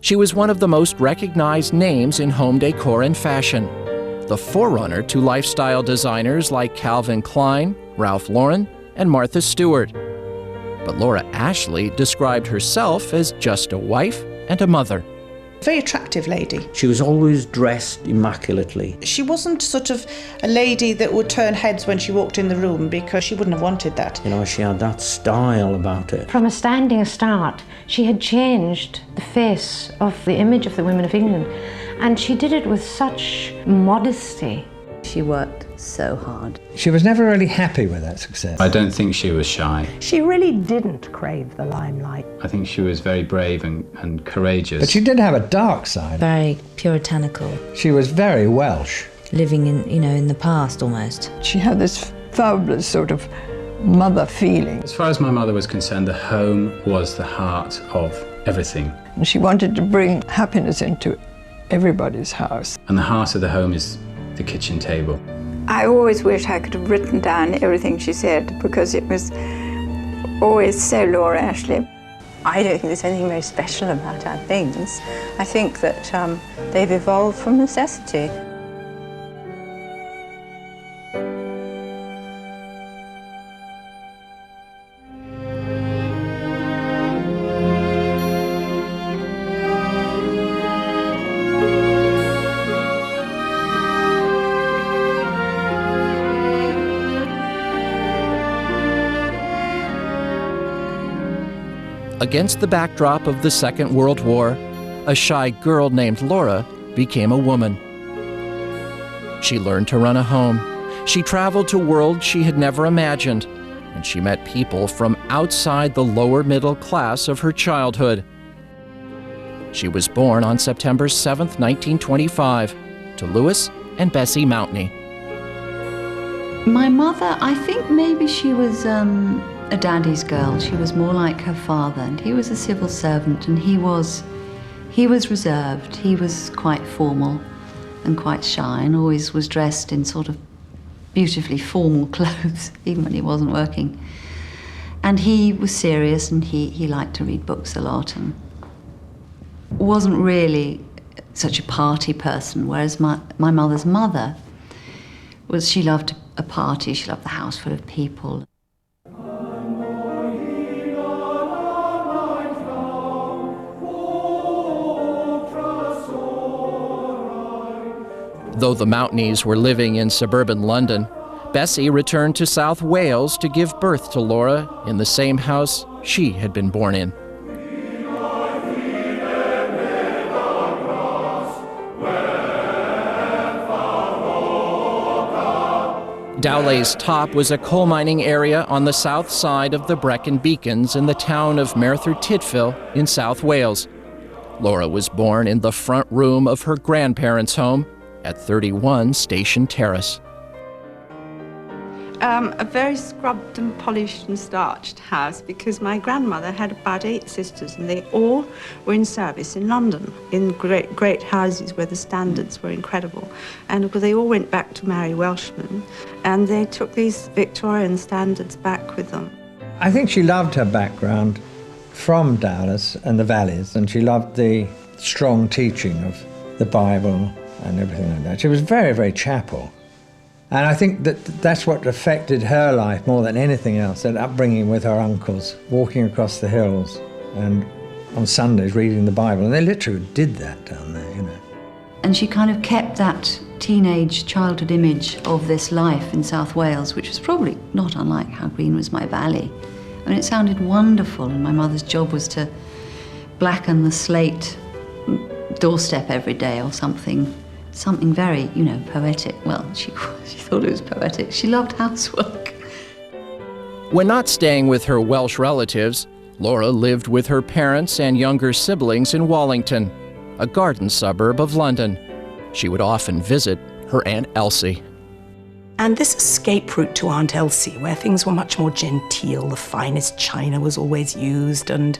She was one of the most recognized names in home decor and fashion, the forerunner to lifestyle designers like Calvin Klein, Ralph Lauren, and Martha Stewart. But Laura Ashley described herself as just a wife and a mother. Very attractive lady. She was always dressed immaculately. She wasn't sort of a lady that would turn heads when she walked in the room, because she wouldn't have wanted that. You know, she had that style about her. From a standing start, she had changed the face of the image of the women of England, and she did it with such modesty. She worked so hard. She was never really happy with that success. I don't think she was shy. She really didn't crave the limelight. I think she was very brave and courageous. But she did have a dark side. Very puritanical. She was very Welsh. Living in, in the past almost. She had this fabulous sort of mother feeling. As far as my mother was concerned, the home was the heart of everything. And she wanted to bring happiness into everybody's house. And the heart of the home is the kitchen table. I always wish I could have written down everything she said, because it was always so Laura Ashley. I don't think there's anything very special about our things. I think that they've evolved from necessity. Against the backdrop of the Second World War, a shy girl named Laura became a woman. She learned to run a home. She traveled to worlds she had never imagined, and she met people from outside the lower middle class of her childhood. She was born on September 7th, 1925, to Louis and Bessie Mountney. My mother, I think maybe she was a daddy's girl. She was more like her father, and he was a civil servant, and he was reserved. He was quite formal and quite shy, and always was dressed in sort of beautifully formal clothes, even when he wasn't working. And he was serious, and he liked to read books a lot, and wasn't really such a party person, whereas my mother's mother was, she loved a party, she loved the house full of people. Though the Mountneys were living in suburban London, Bessie returned to South Wales to give birth to Laura in the same house she had been born in. Dowlais Top was a coal mining area on the south side of the Brecon Beacons in the town of Merthyr Tydfil in South Wales. Laura was born in the front room of her grandparents' home at 31 Station Terrace. A very scrubbed and polished and starched house, because my grandmother had about 8 sisters, and they all were in service in London, in great houses where the standards were incredible. And they all went back to marry Welshmen, and they took these Victorian standards back with them. I think she loved her background from Dowlais and the valleys, and she loved the strong teaching of the Bible and everything like that. She was very, very chapel. And I think that that's what affected her life more than anything else, that upbringing with her uncles, walking across the hills and on Sundays reading the Bible. And they literally did that down there, you know. And she kind of kept that teenage childhood image of this life in South Wales, which was probably not unlike how green was my valley. I mean, it sounded wonderful, and my mother's job was to blacken the slate doorstep every day or something very, poetic. Well, she thought it was poetic. She loved housework. When not staying with her Welsh relatives, Laura lived with her parents and younger siblings in Wallington, a garden suburb of London. She would often visit her Aunt Elsie. And this escape route to Aunt Elsie, where things were much more genteel, the finest china was always used, and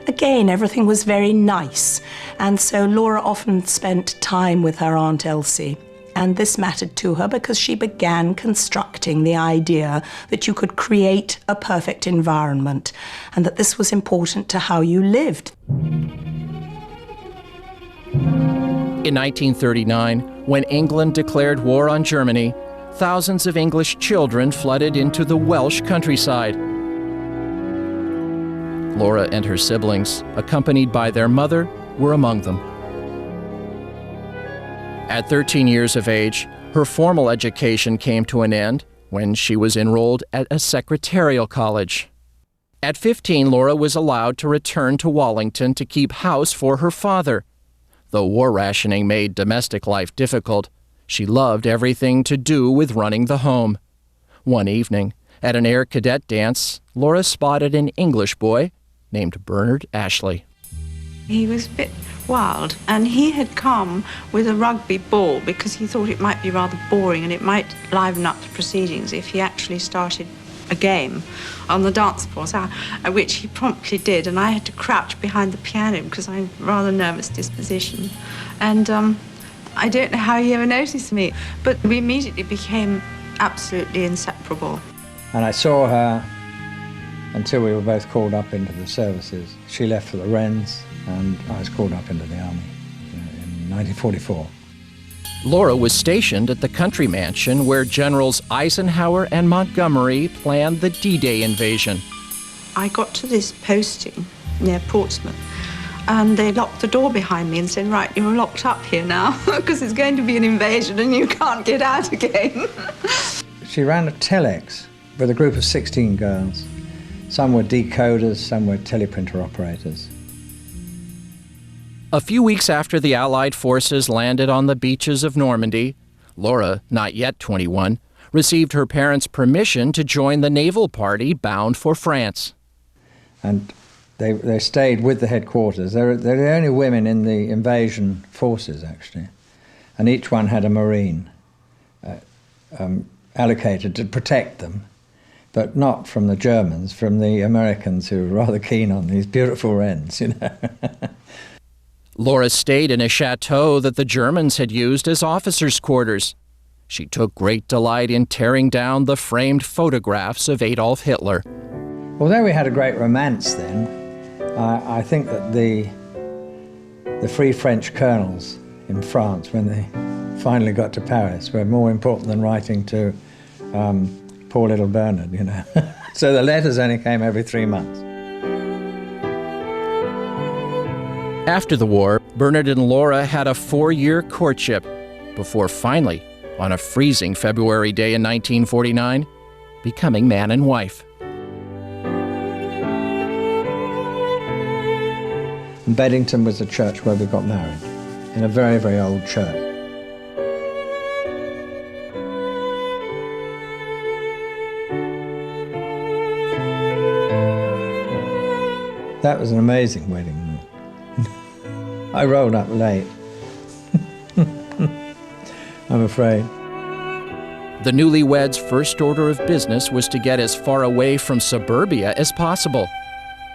again, everything was very nice. And so Laura often spent time with her Aunt Elsie. And this mattered to her because she began constructing the idea that you could create a perfect environment, and that this was important to how you lived. In 1939, when England declared war on Germany, thousands of English children flooded into the Welsh countryside. Laura and her siblings, accompanied by their mother, were among them. At 13 years of age, her formal education came to an end when she was enrolled at a secretarial college. At 15, Laura was allowed to return to Wallington to keep house for her father. Though war rationing made domestic life difficult, she loved everything to do with running the home. One evening, at an Air Cadet dance, Laura spotted an English boy named Bernard Ashley. He was a bit wild, and he had come with a rugby ball because he thought it might be rather boring and it might liven up the proceedings if he actually started a game on the dance floor, which he promptly did, and I had to crouch behind the piano because I'm a rather nervous disposition. And I don't know how he ever noticed me, but we immediately became absolutely inseparable. And I saw her until we were both called up into the services. She left for the Wrens, and I was called up into the Army in 1944. Laura was stationed at the country mansion where Generals Eisenhower and Montgomery planned the D-Day invasion. I got to this posting near Portsmouth, and they locked the door behind me and said, right, you're locked up here now, because it's going to be an invasion and you can't get out again. She ran a telex with a group of 16 girls. Some were decoders, some were teleprinter operators. A few weeks after the Allied forces landed on the beaches of Normandy, Laura, not yet 21, received her parents' permission to join the naval party bound for France. And they stayed with the headquarters. They're the only women in the invasion forces, actually. And each one had a Marine allocated to protect them, but not from the Germans, from the Americans who were rather keen on these beautiful wrens, you know. Laura stayed in a chateau that the Germans had used as officers' quarters. She took great delight in tearing down the framed photographs of Adolf Hitler. Although we had a great romance then, I think that the Free French colonels in France, when they finally got to Paris, were more important than writing to poor little Bernard, you know. So the letters only came every 3 months. After the war, Bernard and Laura had a 4-year courtship before finally, on a freezing February day in 1949, becoming man and wife. And Beddington was the church where we got married, in a very, very old church. That was an amazing wedding. I rolled up late, I'm afraid. The newlyweds' first order of business was to get as far away from suburbia as possible,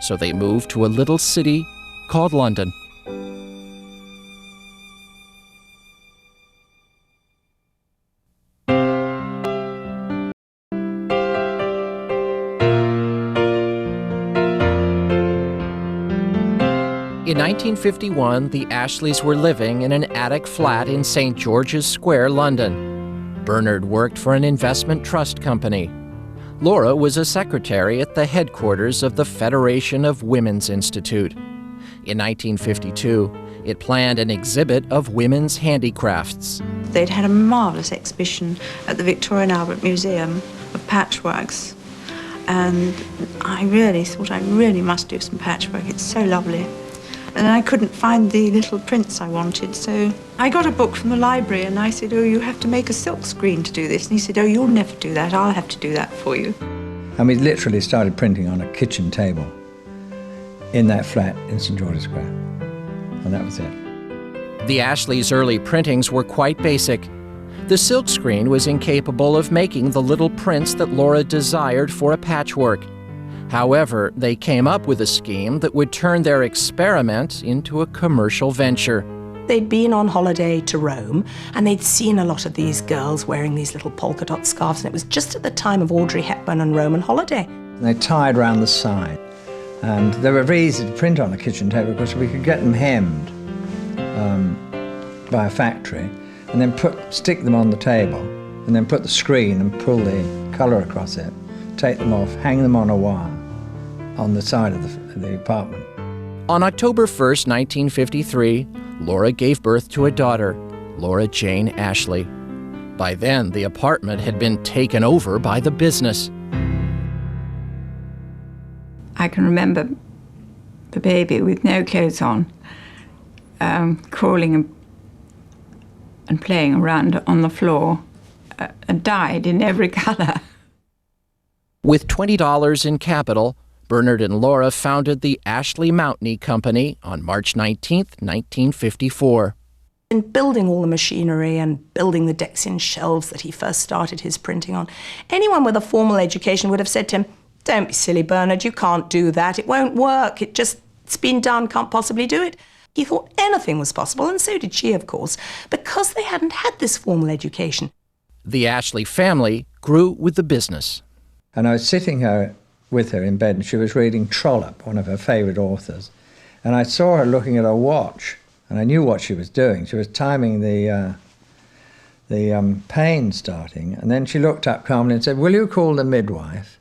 so they moved to a little city called London. In 1951, the Ashleys were living in an attic flat in St. George's Square, London. Bernard worked for an investment trust company. Laura was a secretary at the headquarters of the Federation of Women's Institute. In 1952, it planned an exhibit of women's handicrafts. They'd had a marvellous exhibition at the Victoria and Albert Museum of patchworks. And I really thought I really must do some patchwork. It's so lovely. And I couldn't find the little prints I wanted, so I got a book from the library and I said, oh, you have to make a silk screen to do this. And he said, oh, you'll never do that. I'll have to do that for you. And we literally started printing on a kitchen table in that flat in St. George's Square. And that was it. The Ashleys' early printings were quite basic. The silk screen was incapable of making the little prints that Laura desired for a patchwork. However, they came up with a scheme that would turn their experiment into a commercial venture. They'd been on holiday to Rome, and they'd seen a lot of these girls wearing these little polka dot scarves, and it was just at the time of Audrey Hepburn and Roman holiday. They tied round the side, and they were very easy to print on the kitchen table because we could get them hemmed by a factory, and then stick them on the table, and then put the screen and pull the colour across it, take them off, hang them on a wire on the side of the apartment. On October 1st, 1953, Laura gave birth to a daughter, Laura Jane Ashley. By then, the apartment had been taken over by the business. I can remember the baby with no clothes on, crawling and playing around on the floor, and dyed in every colour. With $20 in capital, Bernard and Laura founded the Ashley Mountney Company on March 19, 1954. In building all the machinery and building the Dexin shelves that he first started his printing on, anyone with a formal education would have said to him, "Don't be silly, Bernard, you can't do that. It won't work. It's been done, can't possibly do it." He thought anything was possible, and so did she, of course, because they hadn't had this formal education. The Ashley family grew with the business. And I was sitting with her in bed, and she was reading Trollope, one of her favourite authors. And I saw her looking at her watch, and I knew what she was doing. She was timing the pain starting, and then she looked up calmly and said, "Will you call the midwife?"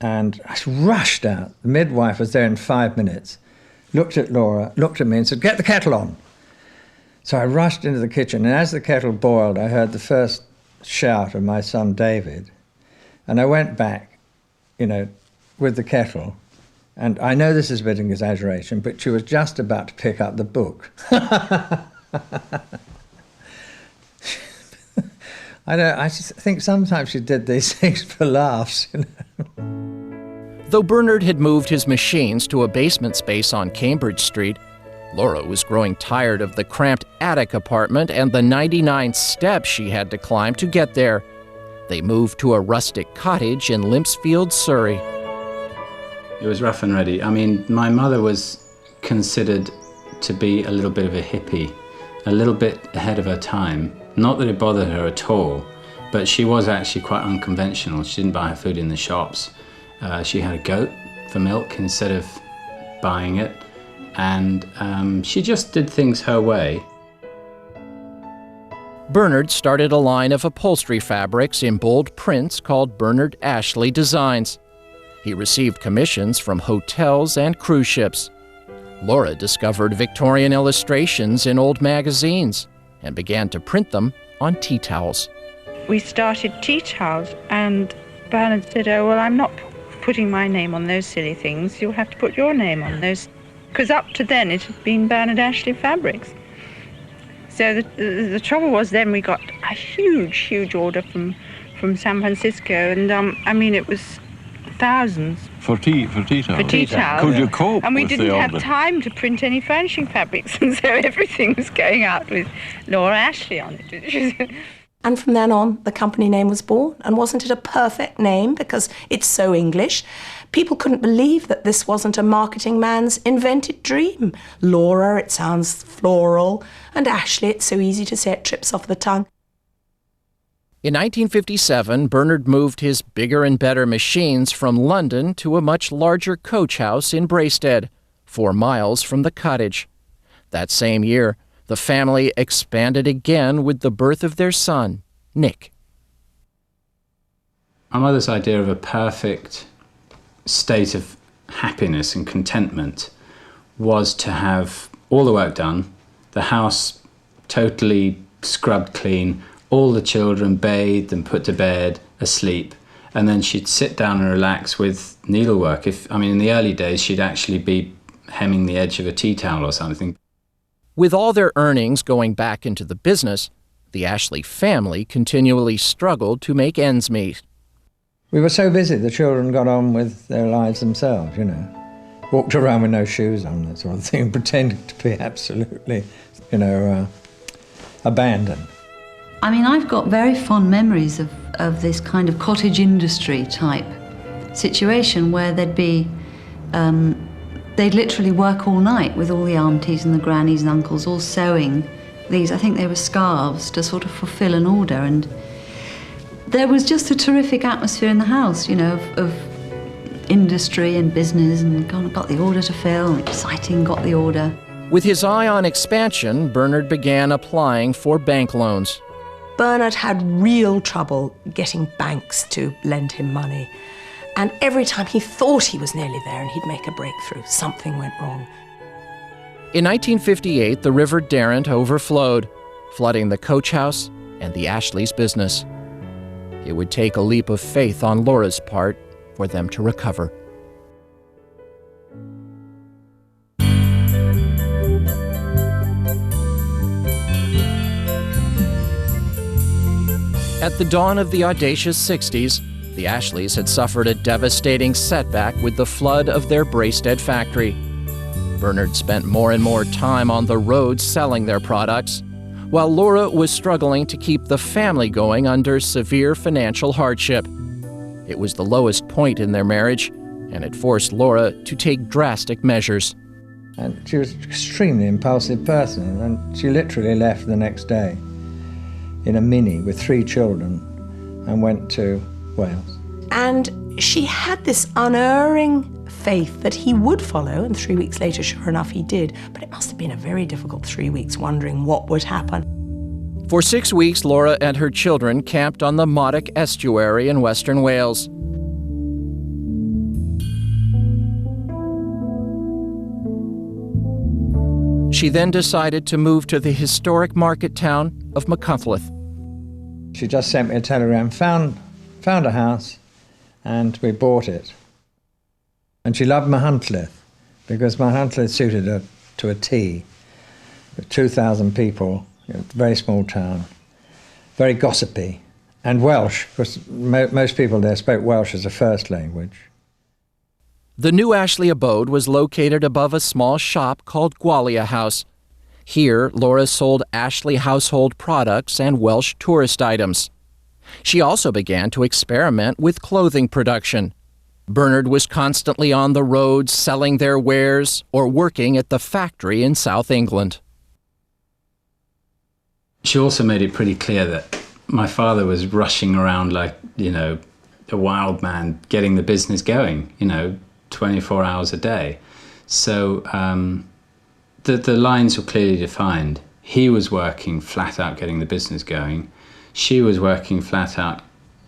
And I rushed out. The midwife was there in 5 minutes, looked at Laura, looked at me and said, "Get the kettle on." So I rushed into the kitchen, and as the kettle boiled, I heard the first shout of my son David. And I went back, with the kettle. And I know this is a bit of an exaggeration, but she was just about to pick up the book. I just think sometimes she did these things for laughs, Though Bernard had moved his machines to a basement space on Cambridge Street, Laura was growing tired of the cramped attic apartment and the 99 steps she had to climb to get there. They moved to a rustic cottage in Limpsfield, Surrey. It was rough and ready. I mean, my mother was considered to be a little bit of a hippie, a little bit ahead of her time. Not that it bothered her at all, but she was actually quite unconventional. She didn't buy her food in the shops. She had a goat for milk instead of buying it, and she just did things her way. Bernard started a line of upholstery fabrics in bold prints called Bernard Ashley Designs. He received commissions from hotels and cruise ships. Laura discovered Victorian illustrations in old magazines and began to print them on tea towels. We started tea towels, and Bernard said, "Oh, well, I'm not putting my name on those silly things. You'll have to put your name on those." Because up to then it had been Bernard Ashley Fabrics. So the trouble was then we got a huge order from San Francisco, and I mean it was thousands. For tea towels? For tea towels. Could you cope And we with didn't the have order? time to print any furnishing fabrics, and so everything was going out with Laura Ashley on it. And from then on, the company name was born. And wasn't it a perfect name because it's so English? People couldn't believe that this wasn't a marketing man's invented dream. Laura, it sounds floral, and Ashley, it's so easy to say it trips off the tongue. In 1957, Bernard moved his bigger and better machines from London to a much larger coach house in Braested, 4 miles from the cottage. That same year, the family expanded again with the birth of their son, Nick. My mother's idea of a perfect state of happiness and contentment was to have all the work done, the house totally scrubbed clean, all the children bathed and put to bed, asleep, and then she'd sit down and relax with needlework. In the early days, she'd actually be hemming the edge of a tea towel or something. With all their earnings going back into the business, the Ashley family continually struggled to make ends meet. We were so busy, the children got on with their lives themselves, Walked around with no shoes on, that sort of thing, pretending to be absolutely, abandoned. I mean, I've got very fond memories of this kind of cottage industry type situation where there'd be, they'd literally work all night with all the aunties and the grannies and uncles all sewing these, I think they were scarves, to sort of fulfill an order. And there was just a terrific atmosphere in the house, of industry and business, and got the order to fill, and exciting, got the order. With his eye on expansion, Bernard began applying for bank loans. Bernard had real trouble getting banks to lend him money. And every time he thought he was nearly there and he'd make a breakthrough, something went wrong. In 1958, the River Derwent overflowed, flooding the coach house and the Ashleys' business. It would take a leap of faith on Laura's part for them to recover. At the dawn of the audacious 60s, the Ashleys had suffered a devastating setback with the flood of their Braested factory. Bernard spent more and more time on the road selling their products, while Laura was struggling to keep the family going under severe financial hardship. It was the lowest point in their marriage, and it forced Laura to take drastic measures. And she was an extremely impulsive person, and she literally left the next day in a Mini with 3 children and went to Wales. And she had this unerring faith that he would follow, and 3 weeks later, sure enough, he did. But it must have been a very difficult 3 weeks wondering what would happen. For 6 weeks, Laura and her children camped on the Modoc estuary in western Wales. She then decided to move to the historic market town of Machynlleth. She just sent me a telegram, found a house, and we bought it. And she loved Machynlleth because Machynlleth suited her to a T. With 2,000 people, very small town, very gossipy, and Welsh, because most people there spoke Welsh as a first language. The new Ashley abode was located above a small shop called Gwalia House. Here, Laura sold Ashley household products and Welsh tourist items. She also began to experiment with clothing production. Bernard was constantly on the road selling their wares or working at the factory in South England. She also made it pretty clear that my father was rushing around like, a wild man getting the business going, 24 hours a day. So the lines were clearly defined. He was working flat out getting the business going. She was working flat out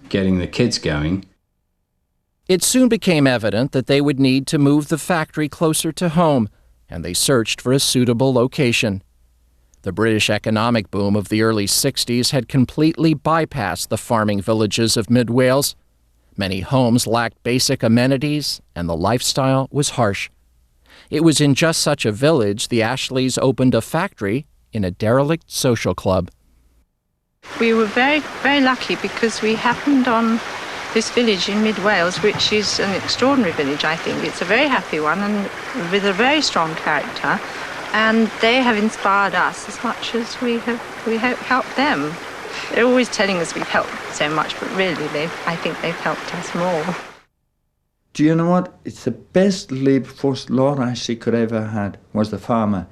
getting the kids going. It soon became evident that they would need to move the factory closer to home, and they searched for a suitable location. The British economic boom of the early 60s had completely bypassed the farming villages of mid-Wales. Many homes lacked basic amenities, and the lifestyle was harsh. It was in just such a village the Ashleys opened a factory in a derelict social club. We were very, very lucky because we happened on this village in mid-Wales, which is an extraordinary village, I think. It's a very happy one and with a very strong character. And they have inspired us as much as we have helped them. They're always telling us we've helped so much, but really, I think they've helped us more. Do you know what? It's the best labour force Lord Ashley could ever had, was the farmer.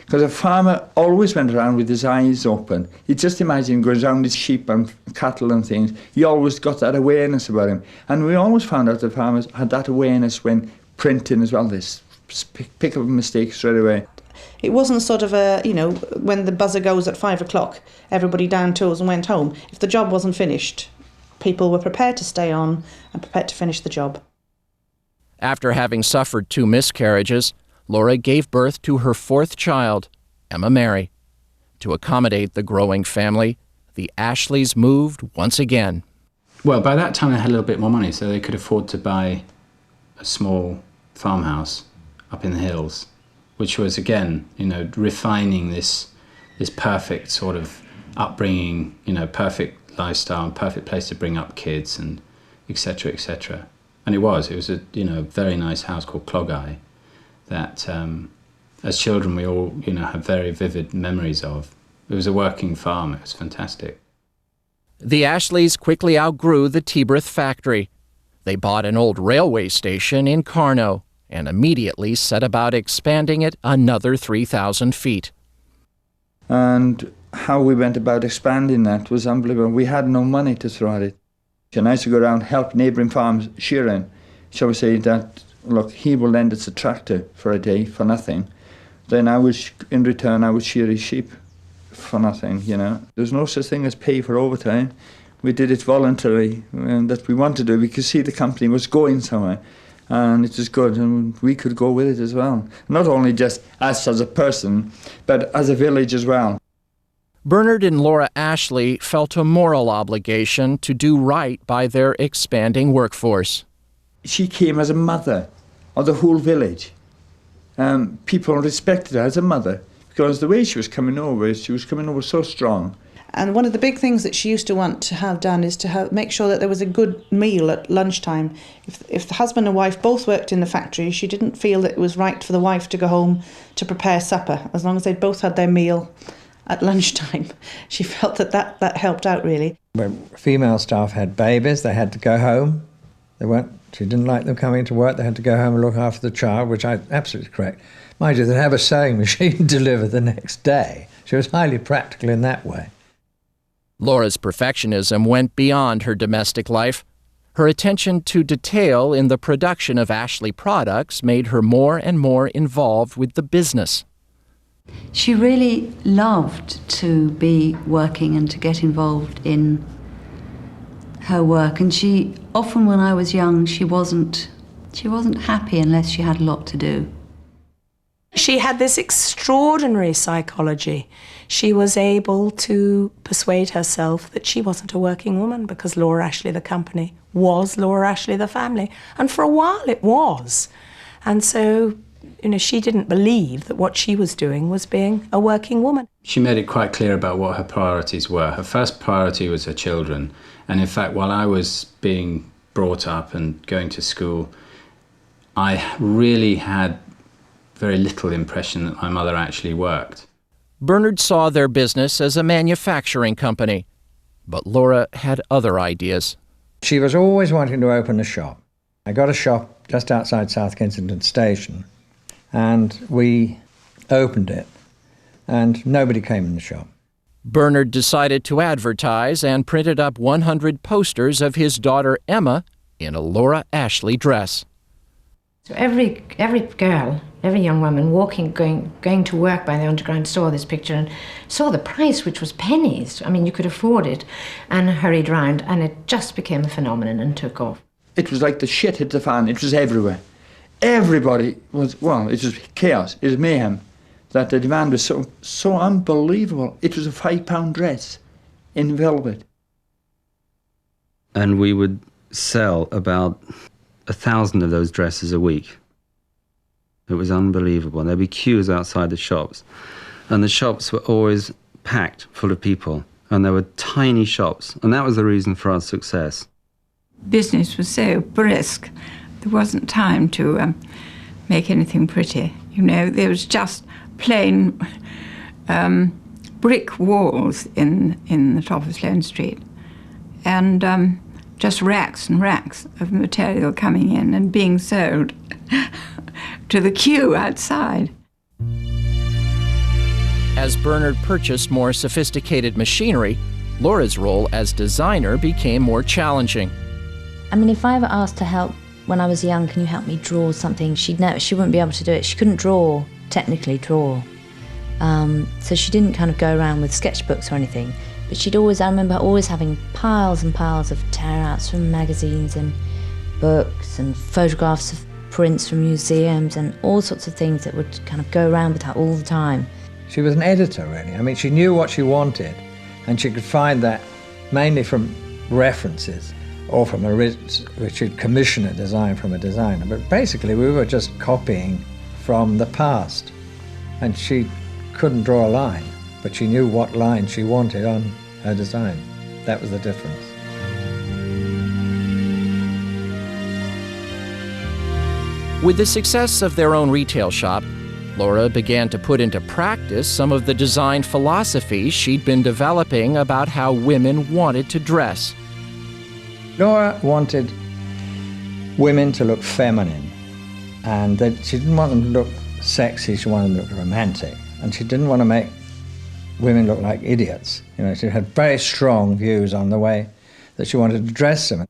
Because a farmer always went around with his eyes open. You just imagine going around with sheep and cattle and things. He always got that awareness about him. And we always found out the farmers had that awareness when printing as well. They pick up a mistake straight away. It wasn't sort of a, when the buzzer goes at 5 o'clock, everybody down tools and went home. If the job wasn't finished, people were prepared to stay on and prepared to finish the job. After having suffered 2 miscarriages, Laura gave birth to her 4th child, Emma Mary. To accommodate the growing family, the Ashleys moved once again. Well, by that time they had a little bit more money, so they could afford to buy a small farmhouse up in the hills, which was, again, refining this perfect sort of upbringing, perfect lifestyle and perfect place to bring up kids and et cetera, et cetera. And it was a, very nice house called Clogau that, as children, we all, have very vivid memories of. It was a working farm. It was fantastic. The Ashleys quickly outgrew the Tebrith factory. They bought an old railway station in Carno and immediately set about expanding it another 3,000 feet. And how we went about expanding that was unbelievable. We had no money to throw at it. And I used to go around help neighbouring farms shearing. Shall we say that, look, he will lend us a tractor for a day for nothing Then in return, I would shear his sheep for nothing, you know. There's no such thing as pay for overtime. We did it voluntarily, and that we wanted to. We could see the company was going somewhere, and it was good, and we could go with it as well. Not only just us as a person, but as a village as well. Bernard and Laura Ashley felt a moral obligation to do right by their expanding workforce. She came as a mother of the whole village. People respected her as a mother because the way she was coming over so strong. And one of the big things that she used to want to have done is to make sure that there was a good meal at lunchtime. If the husband and wife both worked in the factory, she didn't feel that it was right for the wife to go home to prepare supper, as long as they'd both had their meal at lunchtime. She felt that helped out, really. When female staff had babies, they had to go home. She didn't like them coming to work. They had to go home and look after the child, which I absolutely correct. Mind you, they'd have a sewing machine delivered the next day. She was highly practical in that way. Laura's perfectionism went beyond her domestic life. Her attention to detail in the production of Ashley products made her more and more involved with the business. She really loved to be working and to get involved in her work, and she often, when I was young, she wasn't happy unless she had a lot to do. She had this extraordinary psychology. She was able to persuade herself that she wasn't a working woman because Laura Ashley, the company, was Laura Ashley, the family. And for a while it was. And so, she didn't believe that what she was doing was being a working woman. She made it quite clear about what her priorities were. Her first priority was her children. And in fact, while I was being brought up and going to school, I really had very little impression that my mother actually worked. Bernard saw their business as a manufacturing company, but Laura had other ideas. She was always wanting to open a shop. I got a shop just outside South Kensington Station, and we opened it, and nobody came in the shop. Bernard decided to advertise and printed up 100 posters of his daughter Emma in a Laura Ashley dress. So every girl, every young woman going to work by the Underground saw this picture and saw the price, which was pennies. I mean, you could afford it, and hurried round, and it just became a phenomenon and took off. It was like the shit hit the fan. It was everywhere. Everybody was, it was chaos. It was mayhem. That the demand was so unbelievable. It was a £5 dress in velvet. And we would sell about 1,000 of those dresses a week. It was unbelievable. And there'd be queues outside the shops. And the shops were always packed full of people. And there were tiny shops. And that was the reason for our success. Business was so brisk. There wasn't time to make anything pretty. There was just plain brick walls in the top of Sloane Street. And just racks and racks of material coming in and being sold to the queue outside. As Bernard purchased more sophisticated machinery, Laura's role as designer became more challenging. I mean, if I ever asked to help when I was young, can you help me draw something? She wouldn't be able to do it. She couldn't technically draw. So she didn't kind of go around with sketchbooks or anything. But I remember always having piles and piles of tear-outs from magazines and books and photographs of prints from museums and all sorts of things that would kind of go around with her all the time. She was an editor, really. I mean, she knew what she wanted, and she could find that mainly from references or from which she'd commission a design from a designer. But basically, we were just copying from the past, and she couldn't draw a line, but she knew what line she wanted on her design. That was the difference. With the success of their own retail shop, Laura began to put into practice some of the design philosophies she'd been developing about how women wanted to dress. Laura wanted women to look feminine, and she didn't want them to look sexy, she wanted them to look romantic. And she didn't want to make women look like idiots. She had very strong views on the way that she wanted to dress them.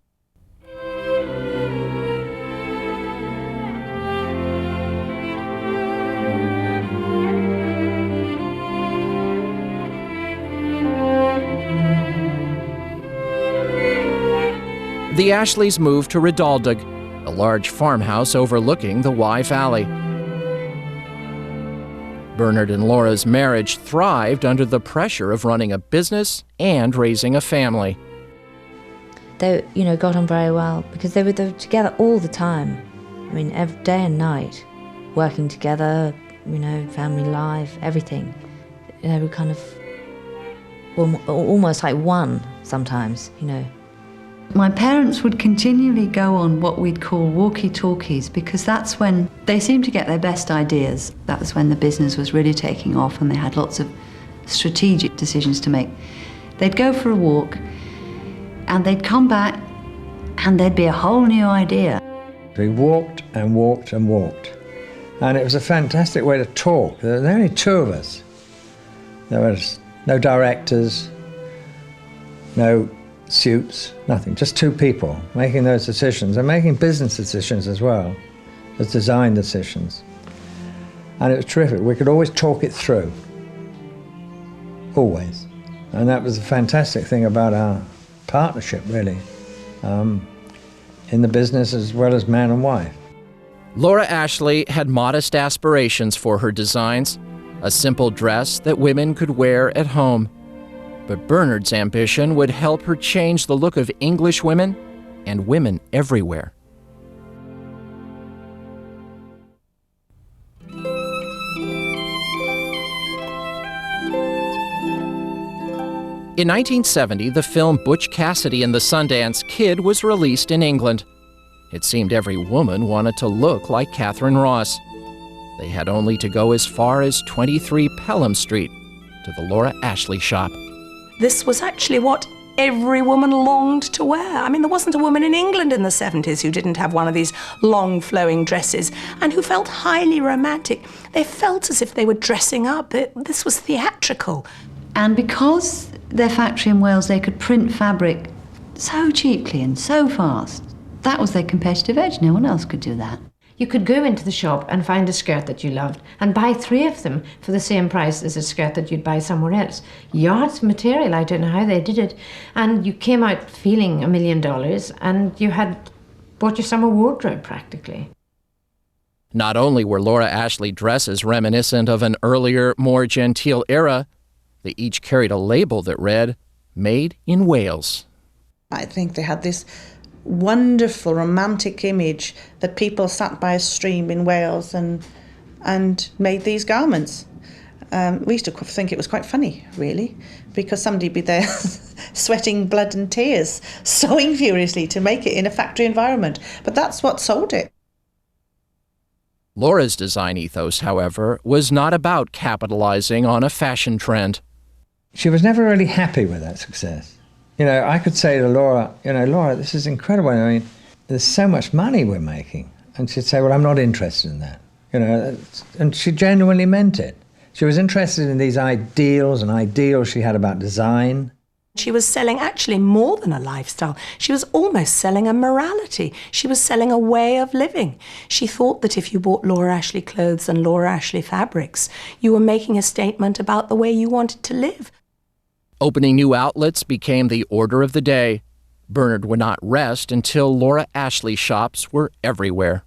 The Ashleys moved to Redaldig, a large farmhouse overlooking the Wye Valley. Bernard and Laura's marriage thrived under the pressure of running a business and raising a family. They, got on very well because they were together all the time. I mean, every day and night, working together, family life, everything. They were kind of almost like one sometimes, My parents would continually go on what we'd call walkie-talkies because that's when they seemed to get their best ideas. That was when the business was really taking off and they had lots of strategic decisions to make. They'd go for a walk and they'd come back and there'd be a whole new idea. We walked and walked and walked. And it was a fantastic way to talk. There were only two of us. There was no directors, no suits, nothing, just two people making those decisions and making business decisions as well as design decisions. And it was terrific. We could always talk it through, always. And that was a fantastic thing about our partnership, really, in the business as well as man and wife. Laura Ashley had modest aspirations for her designs, a simple dress that women could wear at home. But Bernard's ambition would help her change the look of English women and women everywhere. In 1970, the film Butch Cassidy and the Sundance Kid was released in England. It seemed every woman wanted to look like Catherine Ross. They had only to go as far as 23 Pelham Street to the Laura Ashley shop. This was actually what every woman longed to wear. I mean, there wasn't a woman in England in the 70s who didn't have one of these long flowing dresses and who felt highly romantic. They felt as if they were dressing up. This was theatrical. And because their factory in Wales, they could print fabric so cheaply and so fast. That was their competitive edge. No one else could do that. You could go into the shop and find a skirt that you loved and buy 3 of them for the same price as a skirt that you'd buy somewhere else. Yards of material, I don't know how they did it. And you came out feeling $1 million and you had bought your summer wardrobe practically. Not only were Laura Ashley dresses reminiscent of an earlier, more genteel era, they each carried a label that read, "Made in Wales." I think they had this wonderful romantic image that people sat by a stream in Wales and made these garments. We used to think it was quite funny, really, because somebody'd be there sweating blood and tears, sewing furiously to make it in a factory environment. But that's what sold it. Laura's design ethos, however, was not about capitalizing on a fashion trend. She was never really happy with that success. I could say to Laura, Laura, this is incredible. I mean, there's so much money we're making. And she'd say, well, I'm not interested in that. And she genuinely meant it. She was interested in these ideals she had about design. She was selling actually more than a lifestyle. She was almost selling a morality. She was selling a way of living. She thought that if you bought Laura Ashley clothes and Laura Ashley fabrics, you were making a statement about the way you wanted to live. Opening new outlets became the order of the day. Bernard would not rest until Laura Ashley shops were everywhere.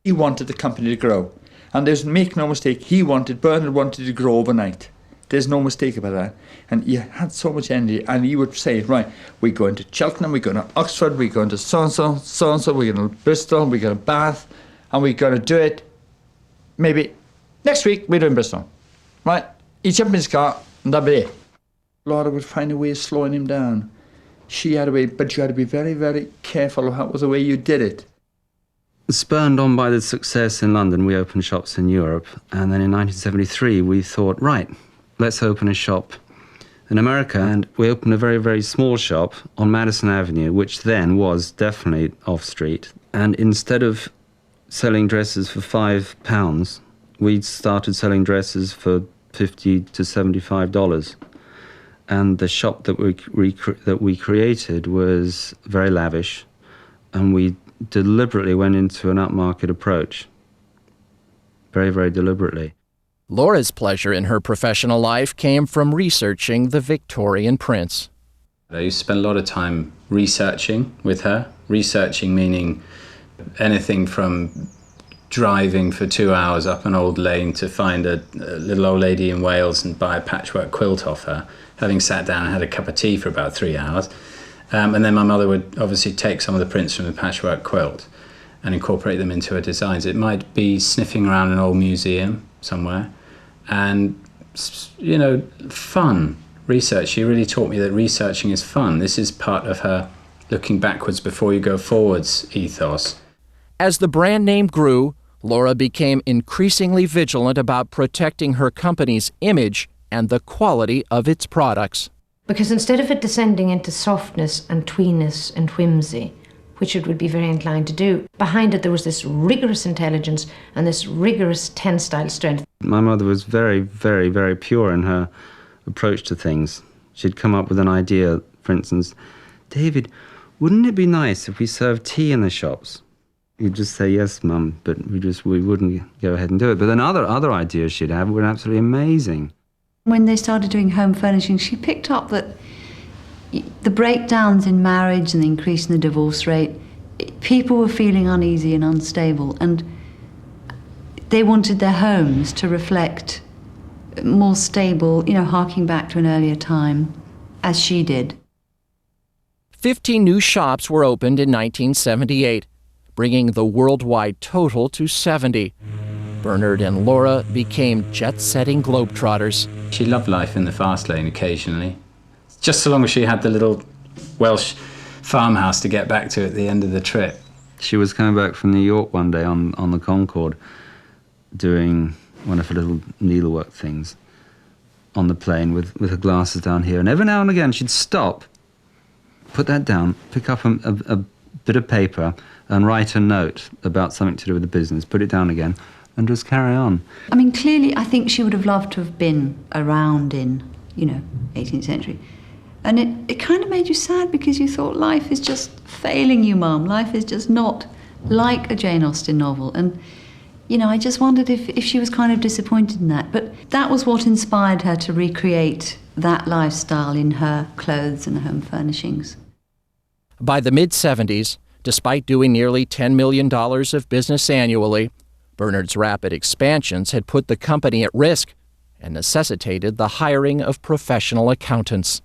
He wanted the company to grow. And make no mistake, Bernard wanted to grow overnight. There's no mistake about that. And he had so much energy, and he would say, right, we're going to Cheltenham, we're going to Oxford, we're going to so-and-so, we're going to Bristol, we're going to Bath, and we're going to do it maybe next week, we're doing Bristol. Right? He'd jump in his car, and that'd be it. Laura would find a way of slowing him down. She had a way, but you had to be very, very careful of how it was the way you did it. Spurned on by the success in London, we opened shops in Europe, and then in 1973 we thought, right, let's open a shop in America, and we opened a very, very small shop on Madison Avenue, which then was definitely off-street. And instead of selling dresses for £5, we started selling dresses for $50 to $75. And the shop that we created was very lavish, and we deliberately went into an upmarket approach. Very, very deliberately. Laura's pleasure in her professional life came from researching the Victorian prints. I used to spend a lot of time researching with her. Researching meaning anything from driving for 2 hours up an old lane to find a little old lady in Wales and buy a patchwork quilt off her, having sat down and had a cup of tea for about 3 hours. And then my mother would obviously take some of the prints from the patchwork quilt and incorporate them into her designs. It might be sniffing around an old museum somewhere and, you know, fun. Research. She really taught me that researching is fun. This is part of her looking backwards before you go forwards ethos. As the brand name grew, Laura became increasingly vigilant about protecting her company's image and the quality of its products. Because instead of it descending into softness and tweeness and whimsy, which it would be very inclined to do, behind it there was this rigorous intelligence and this rigorous tensile strength. My mother was very, very, very pure in her approach to things. She'd come up with an idea, for instance, David, wouldn't it be nice if we served tea in the shops? You'd just say, yes, Mum, but we wouldn't go ahead and do it. But then other ideas she'd have were absolutely amazing. When they started doing home furnishing, she picked up that the breakdowns in marriage and the increase in the divorce rate, people were feeling uneasy and unstable, and they wanted their homes to reflect more stable, you know, harking back to an earlier time, as she did. 15 new shops were opened in 1978, bringing the worldwide total to 70. Bernard and Laura became jet-setting globetrotters. She loved life in the fast lane occasionally, just so long as she had the little Welsh farmhouse to get back to at the end of the trip. She was coming back from New York one day on the Concorde, doing one of her little needlework things on the plane with her glasses down here. And every now and again she'd stop, put that down, pick up a bit of paper and write a note about something to do with the business, put it down again, and just carry on. I mean, clearly, I think she would have loved to have been around in, 18th century. And it kind of made you sad because you thought life is just failing you, Mum. Life is just not like a Jane Austen novel. And, I just wondered if she was kind of disappointed in that. But that was what inspired her to recreate that lifestyle in her clothes and home furnishings. By the mid-70s, despite doing nearly $10 million of business annually, Bernard's rapid expansions had put the company at risk and necessitated the hiring of professional accountants.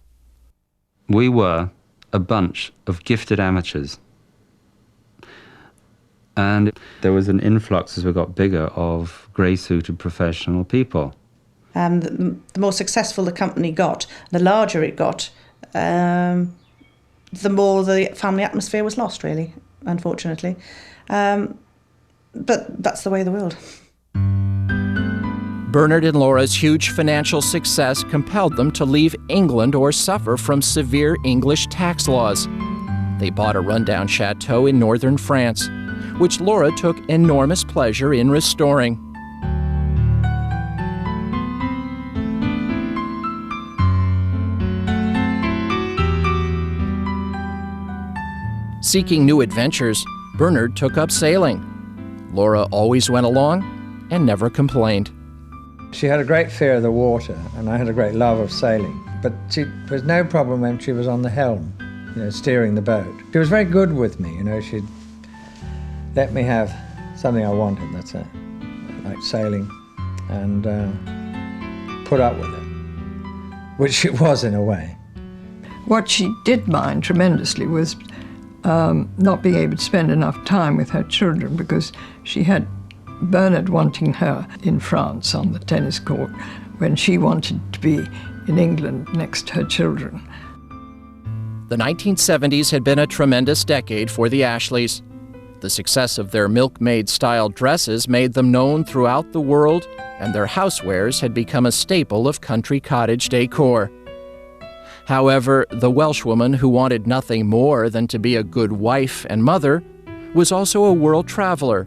We were a bunch of gifted amateurs. And there was an influx as we got bigger of grey-suited professional people. The more successful the company got, the larger it got, the more the family atmosphere was lost, really, unfortunately. But that's the way of the world. Bernard and Laura's huge financial success compelled them to leave England or suffer from severe English tax laws. They bought a rundown chateau in northern France, which Laura took enormous pleasure in restoring. Seeking new adventures, Bernard took up sailing. Laura always went along and never complained. She had a great fear of the water, and I had a great love of sailing. But there was no problem when she was on the helm, steering the boat. She was very good with me, she'd let me have something I wanted, that's it, like sailing, and put up with it, which it was in a way. What she did mind tremendously was not being able to spend enough time with her children, because she had Bernard wanting her in France on the tennis court when she wanted to be in England next to her children. The 1970s had been a tremendous decade for the Ashleys. The success of their milkmaid-style dresses made them known throughout the world, and their housewares had become a staple of country cottage decor. However, the Welshwoman who wanted nothing more than to be a good wife and mother was also a world traveler,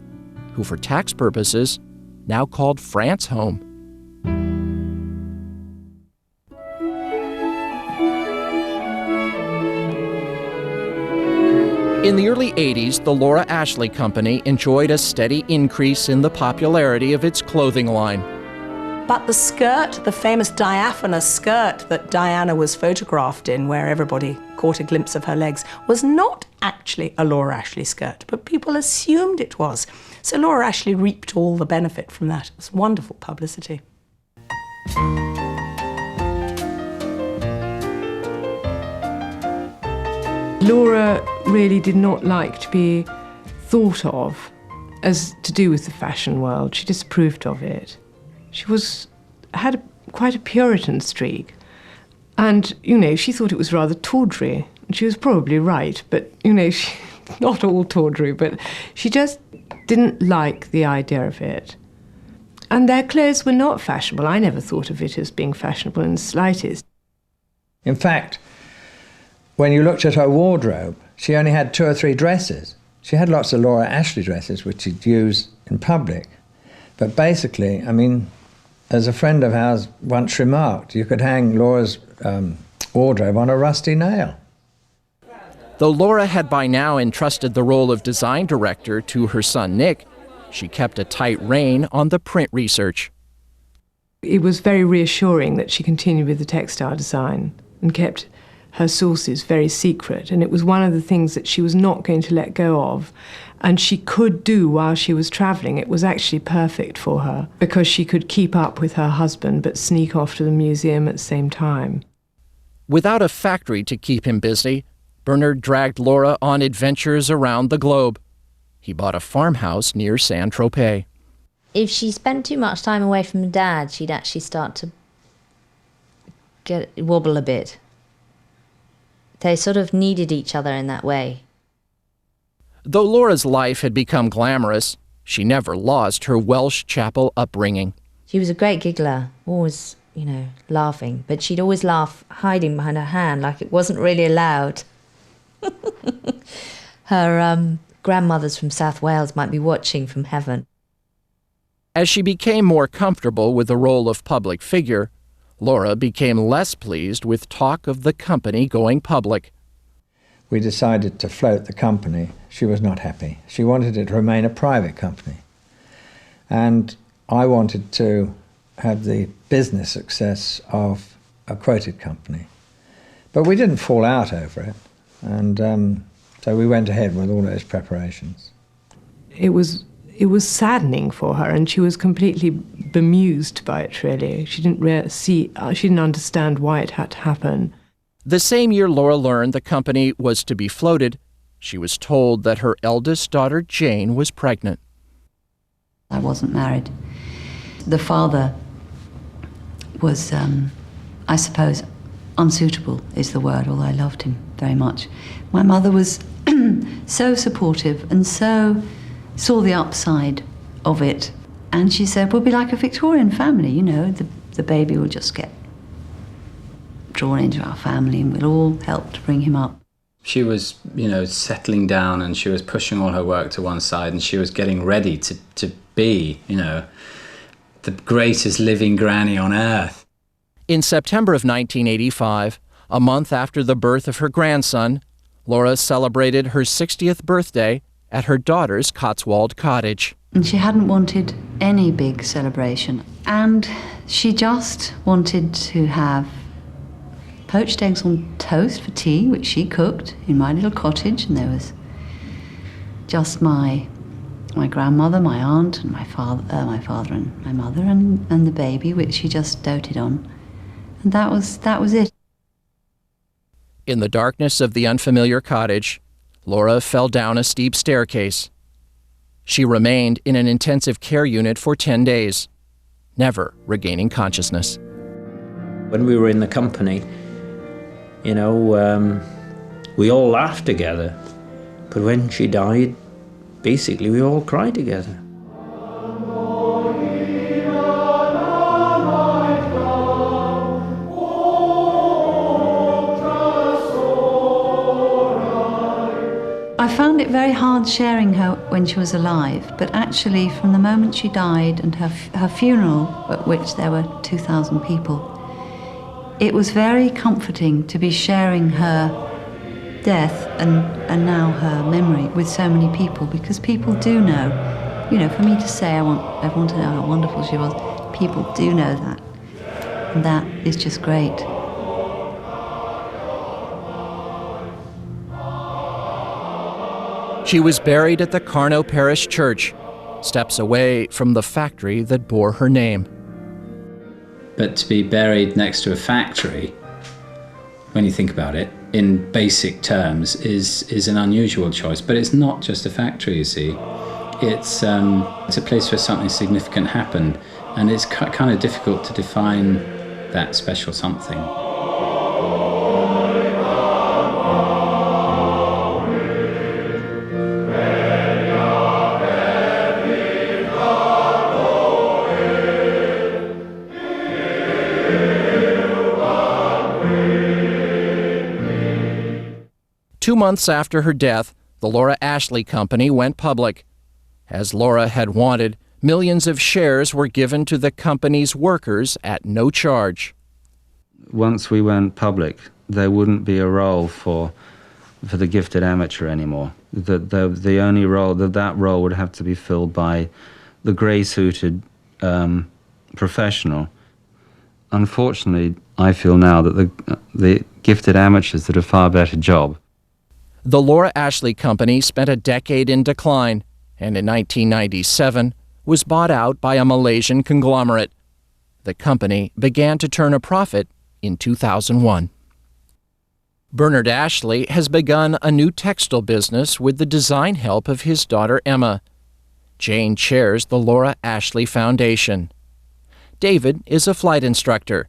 who for tax purposes now called France home. In the early 80s, the Laura Ashley Company enjoyed a steady increase in the popularity of its clothing line. But the skirt, the famous diaphanous skirt that Diana was photographed in, where everybody caught a glimpse of her legs, was not actually a Laura Ashley skirt, but people assumed it was. So Laura Ashley reaped all the benefit from that. It was wonderful publicity. Laura really did not like to be thought of as to do with the fashion world. She disapproved of it. She had quite a Puritan streak. And, she thought it was rather tawdry. And she was probably right, but, not all tawdry, but she just didn't like the idea of it. And their clothes were not fashionable. I never thought of it as being fashionable in the slightest. In fact, when you looked at her wardrobe, she only had 2 or 3 dresses. She had lots of Laura Ashley dresses, which she'd use in public. But basically, as a friend of ours once remarked, you could hang Laura's wardrobe on a rusty nail. Though Laura had by now entrusted the role of design director to her son Nick, she kept a tight rein on the print research. It was very reassuring that she continued with the textile design and kept her sources very secret, and it was one of the things that she was not going to let go of, and she could do while she was travelling. It was actually perfect for her because she could keep up with her husband but sneak off to the museum at the same time. Without a factory to keep him busy, Bernard dragged Laura on adventures around the globe. He bought a farmhouse near Saint-Tropez. If she spent too much time away from Dad, she'd actually start to wobble a bit. They sort of needed each other in that way. Though Laura's life had become glamorous, she never lost her Welsh chapel upbringing. She was a great giggler, always, laughing, but she'd always laugh hiding behind her hand like it wasn't really allowed. Her grandmothers from South Wales might be watching from heaven. As she became more comfortable with the role of public figure, Laura became less pleased with talk of the company going public. We decided to float the company. She was not happy. She wanted it to remain a private company. And I wanted to have the business success of a quoted company. But we didn't fall out over it. And so we went ahead with all those preparations. It was saddening for her, and she was completely bemused by it, really. She didn't understand why it had to happen. The same year Laura learned the company was to be floated, she was told that her eldest daughter, Jane, was pregnant. I wasn't married. The father was, I suppose, unsuitable is the word, although I loved him very much. My mother was so supportive and so saw the upside of it. And she said, we'll be like a Victorian family, the baby will just get drawn into our family and we'll all help to bring him up. She was, settling down, and she was pushing all her work to one side, and she was getting ready to be, the greatest living granny on earth. In September of 1985, a month after the birth of her grandson, Laura celebrated her 60th birthday at her daughter's Cotswold cottage. And she hadn't wanted any big celebration. And she just wanted to have poached eggs on toast for tea, which she cooked in my little cottage. And there was just my grandmother, my aunt, and my father and my mother, and the baby, which she just doted on. And that was it. In the darkness of the unfamiliar cottage, Laura fell down a steep staircase. She remained in an intensive care unit for 10 days, never regaining consciousness. When we were in the company, we all laughed together. But when she died, basically we all cried together. I found it very hard sharing her when she was alive, but actually from the moment she died and her funeral, at which there were 2,000 people, it was very comforting to be sharing her death and now her memory with so many people, because people do know, for me to say I want everyone to know how wonderful she was, people do know that. And that is just great. She was buried at the Carno Parish Church, steps away from the factory that bore her name. But to be buried next to a factory, when you think about it, in basic terms, is an unusual choice. But it's not just a factory, you see. It's a place where something significant happened, and it's kind of difficult to define that special something. 2 months after her death, the Laura Ashley Company went public. As Laura had wanted, millions of shares were given to the company's workers at no charge. Once we went public, there wouldn't be a role for the gifted amateur anymore. The only role, that role would have to be filled by the grey-suited professional. Unfortunately, I feel now that the gifted amateurs did a far better job. The Laura Ashley Company spent a decade in decline, and in 1997 was bought out by a Malaysian conglomerate. The company began to turn a profit in 2001. Bernard Ashley has begun a new textile business with the design help of his daughter Emma. Jane chairs the Laura Ashley Foundation. David is a flight instructor,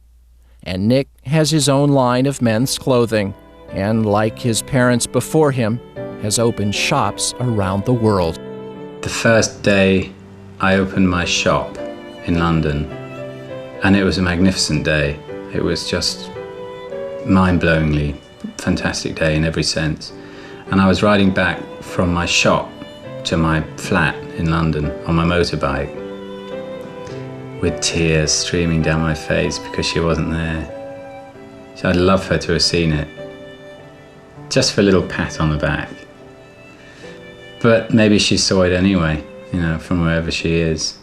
and Nick has his own line of men's clothing, and like his parents before him, has opened shops around the world. The first day I opened my shop in London, and it was a magnificent day. It was just mind-blowingly fantastic day in every sense. And I was riding back from my shop to my flat in London on my motorbike with tears streaming down my face because she wasn't there. So I'd love her to have seen it, just for a little pat on the back. But maybe she saw it anyway, you know, from wherever she is.